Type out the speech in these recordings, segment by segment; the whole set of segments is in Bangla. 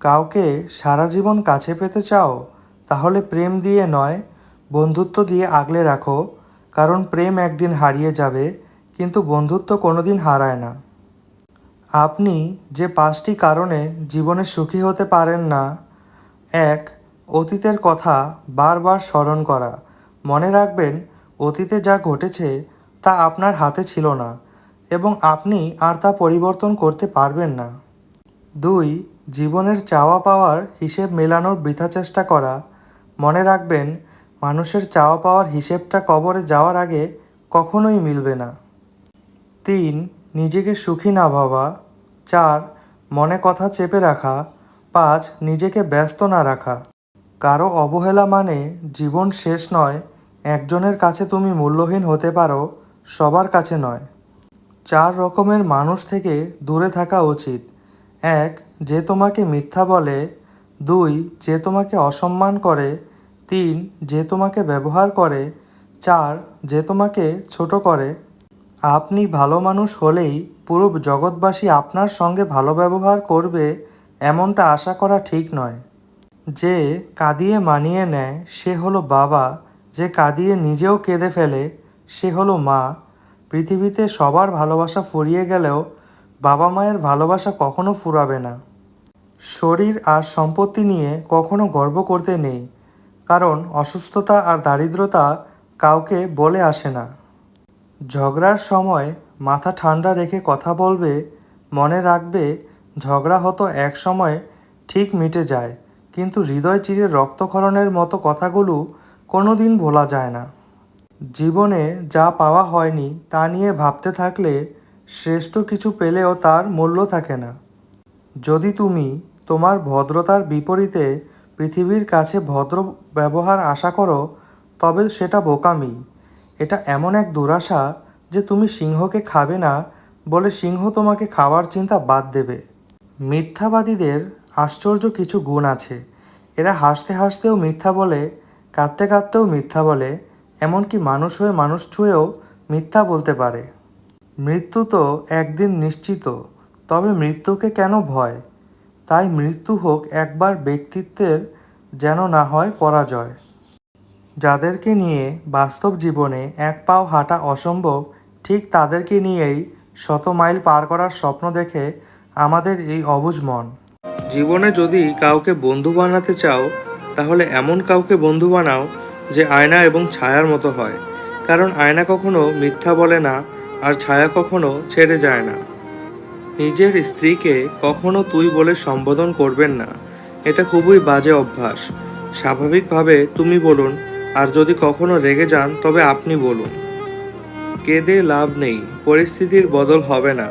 কাউকে সারা জীবন কাছে পেতে চাও? তাহলে প্রেম দিয়ে নয়, বন্ধুত্ব দিয়ে আগলে রাখো। কারণ প্রেম একদিন হারিয়ে যাবে, কিন্তু বন্ধুত্ব কোনোদিন হারায় না। আপনি যে 5টি কারণে জীবনে সুখী হতে পারেন না। 1. অতীতের কথা বারবার স্মরণ করা। মনে রাখবেন, অতীতে যা ঘটেছে তা আপনার হাতে ছিল না এবং আপনি আর তা পরিবর্তন করতে পারবেন না। 2. জীবনের চাওয়া পাওয়ার হিসেব মেলানোর বৃথা চেষ্টা করা। মনে রাখবেন, মানুষের চাওয়া পাওয়ার হিসেবটা কবরে যাওয়ার আগে কখনোই মিলবে না। 3. নিজেকে সুখী না ভাবা। 4. মনে কথা চেপে রাখা। 5. নিজেকে ব্যস্ত না রাখা। কারো অবহেলা মানে জীবন শেষ নয়। একজনের কাছে তুমি মূল্যহীন হতে পারো, সবার কাছে নয়। 4 রকমের মানুষ থেকে দূরে থাকা উচিত। 1. যে তোমাকে মিথ্যা বলে। 2. যে তোমাকে অসম্মান করে। 3. যে তোমাকে ব্যবহার করে। 4. যে তোমাকে ছোট করে। আপনি ভালো মানুষ হলেই পুরো জগৎবাসী আপনার সঙ্গে ভালো ব্যবহার করবে এমনটা আশা করা ঠিক নয়। যে কাঁদিয়ে মানিয়ে নেয় সে হলো বাবা, যে কাঁদিয়ে নিজেও কেঁদে ফেলে সে হলো মা। পৃথিবীতে সবার ভালোবাসা ফুরিয়ে গেলেও বাবা মায়ের ভালোবাসা কখনো ফুরাবে না। শরীর আর সম্পত্তি নিয়ে কখনো গর্ব করতে নেই, কারণ অসুস্থতা আর দারিদ্রতা কাউকে বলে আসে না। ঝগড়ার সময় মাথা ঠান্ডা রেখে কথা বলবে। মনে রাখবে, ঝগড়া হতো এক সময় ঠিক মিটে যায়, কিন্তু হৃদয় চিরে রক্তক্ষরণের মতো কথাগুলো কোনো দিন ভোলা যায় না। জীবনে যা পাওয়া হয়নি তা নিয়ে ভাবতে থাকলে শ্রেষ্ঠ কিছু পেলেও তার মূল্য থাকে না। যদি তুমি তোমার ভদ্রতার বিপরীতে পৃথিবীর কাছে ভদ্র ব্যবহার আশা করো, তবে সেটা বোকামি। এটা এমন এক দুরাশা যে তুমি সিংহকে খাবে না বলে সিংহ তোমাকে খাওয়ার চিন্তা বাদ দেবে। মিথ্যাবাদীদের আশ্চর্য কিছু গুণ আছে। এরা হাসতে হাসতেও মিথ্যা বলে, কাঁদতে কাঁদতেও মিথ্যা বলে, এমনকি মানুষ হয়ে মানুষ ছুঁয়েও মিথ্যা বলতে পারে। মৃত্যু তো একদিন নিশ্চিত, তবে মৃত্যুকে কেন ভয়? তাই মৃত্যু হোক একবার ব্যক্তিত্বের, যেন না হয় পরাজয়। যাদেরকে নিয়ে বাস্তব জীবনে এক পাও হাঁটা অসম্ভব, ঠিক তাদেরকে নিয়েই শত মাইল পার করার স্বপ্ন দেখে আমাদের এই অবুঝ মন। জীবনে যদি কাউকে বন্ধু বানাতে চাও, তাহলে এমন কাউকে বন্ধু বানাও যে আয়না এবং ছায়ার মতো হয়। কারণ আয়না কখনো মিথ্যা বলে না, আর ছায়া কখনো ছেড়ে যায় না। নিজের স্ত্রীকে কখনো তুই বলে সম্বোধন করবেন না, এটা খুবই বাজে অভ্যাস। স্বাভাবিকভাবে তুমি বলুন, আর যদি কখনো রেগে যান তবে আপনি বলুন। কেঁদে লাভ নেই, পরিস্থিতির বদল হবে না।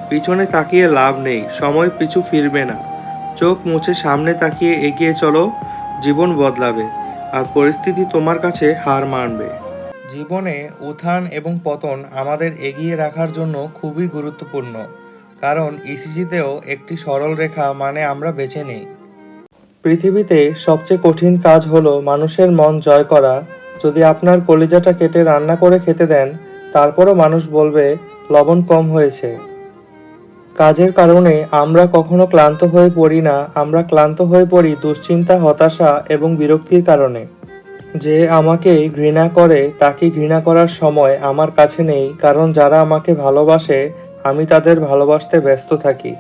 পিছনে তাকিয়ে লাভ নেই, সময় পিছু ফিরবে না। চোখ মুছে সামনে তাকিয়ে এগিয়ে চলো, জীবন বদলাবে আর পরিস্থিতি তোমার কাছে হার মানবে। জীবনে উত্থান এবং পতন আমাদের এগিয়ে রাখার জন্য খুবই গুরুত্বপূর্ণ, কারণ ইসিজিতেও একটি সরল রেখা মানে আমরা বেছে নেই। পৃথিবীতে সবচেয়ে কঠিন কাজ হলো মানুষের মন জয় করা। যদি আপনার কলিজাটা কেটে রান্না করে খেতে দেন, তারপরও মানুষ বলবে লবণ কম হয়েছে। কাজের কারণে আমরা কখনো ক্লান্ত হয়ে পড়ি না, আমরা ক্লান্ত হয়ে পড়ি দুশ্চিন্তা, হতাশা এবং বিরক্তির কারণে। যে আমাকে ঘৃণা করে তাকে ঘৃণা করার সময় আমার কাছে নেই, কারণ যারা আমাকে ভালোবাসে আমি তাদের ভালোবাসতে ব্যস্ত থাকি।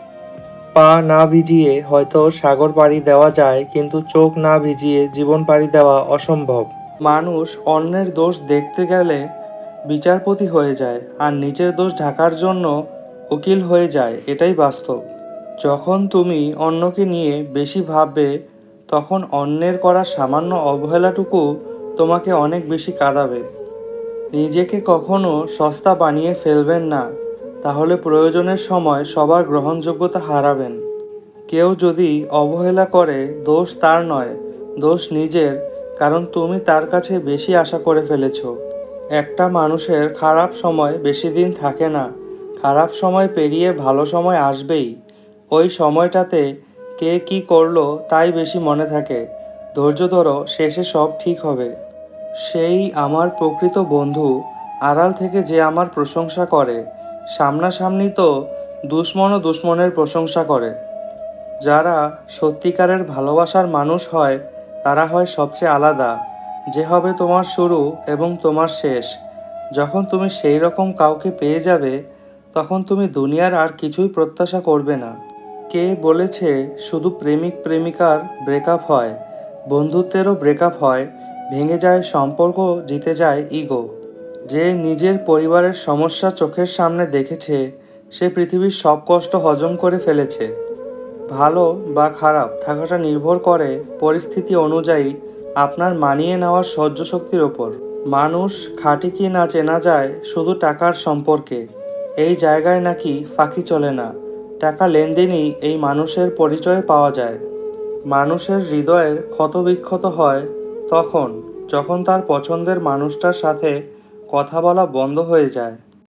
পা না ভিজিয়ে হয়তো সাগর পাড়ি দেওয়া যায়, কিন্তু চোখ না ভিজিয়ে জীবন পাড়ি দেওয়া অসম্ভব। মানুষ অন্যের দোষ দেখতে গেলে বিচারপতি হয়ে যায়, আর নিজের দোষ ঢাকার জন্য উকিল হয়ে যায়, এটাই বাস্তব। যখন তুমি অন্যকে নিয়ে বেশি ভাববে, তখন অন্যের করা সামান্য অবহেলাটুকু তোমাকে অনেক বেশি কাঁদাবে। নিজেকে কখনো সস্তা বানিয়ে ফেলবেন না, তাহলে প্রয়োজনের সময় সবার গ্রহণযোগ্যতা হারাবেন। কেউ যদি অবহেলা করে, দোষ তার নয়, দোষ নিজের, কারণ তুমি তার কাছে বেশি আশা করে ফেলেছ। একটা মানুষের খারাপ সময় বেশি দিন থাকে না। খারাপ সময় পেরিয়ে ভালো সময় আসবেই। ওই সময়টাতে কে কি করলো তাই বেশি মনে থাকে। ধৈর্য ধরো, শেষে সব ঠিক হবে। সেই আমার প্রকৃত বন্ধু, আড়াল থেকে যে আমার প্রশংসা করে। সামনাসামনি তো দুশ্মনও দুশ্মনের প্রশংসা করে। যারা সত্যিকারের ভালোবাসার মানুষ হয় তারা হয় সবচেয়ে আলাদা, যে হবে তোমার শুরু এবং তোমার শেষ। যখন তুমি সেই রকম কাউকে পেয়ে যাবে তখন তুমি দুনিয়ার আর কিছুই প্রত্যাশা করবে না। কে বলেছে শুধু প্রেমিক প্রেমিকার ব্রেকআপ হয়? বন্ধুত্বেরও ব্রেকআপ হয়। ভেঙে যায় সম্পর্ক, জিতে যায় ইগো। যে নিজের পরিবারের সমস্যা চোখের সামনে দেখেছে সে পৃথিবীর সব কষ্ট হজম করে ফেলেছে। ভালো বা খারাপ থাকাটা নির্ভর করে পরিস্থিতি অনুযায়ী আপনার মানিয়ে নেওয়ার সহ্য শক্তির ওপর। মানুষ খাঁটি কি না চেনা যায় শুধু টাকার সম্পর্কে। এই জায়গায় নাকি ফাঁকি চলে না। টাকা লেনদেনই এই মানুষের পরিচয় পাওয়া যায়। মানুষের হৃদয়ের ক্ষতবিক্ষত হয় তখন যখন তার পছন্দের মানুষটার সাথে কথা বলা বন্ধ হয়ে যায়।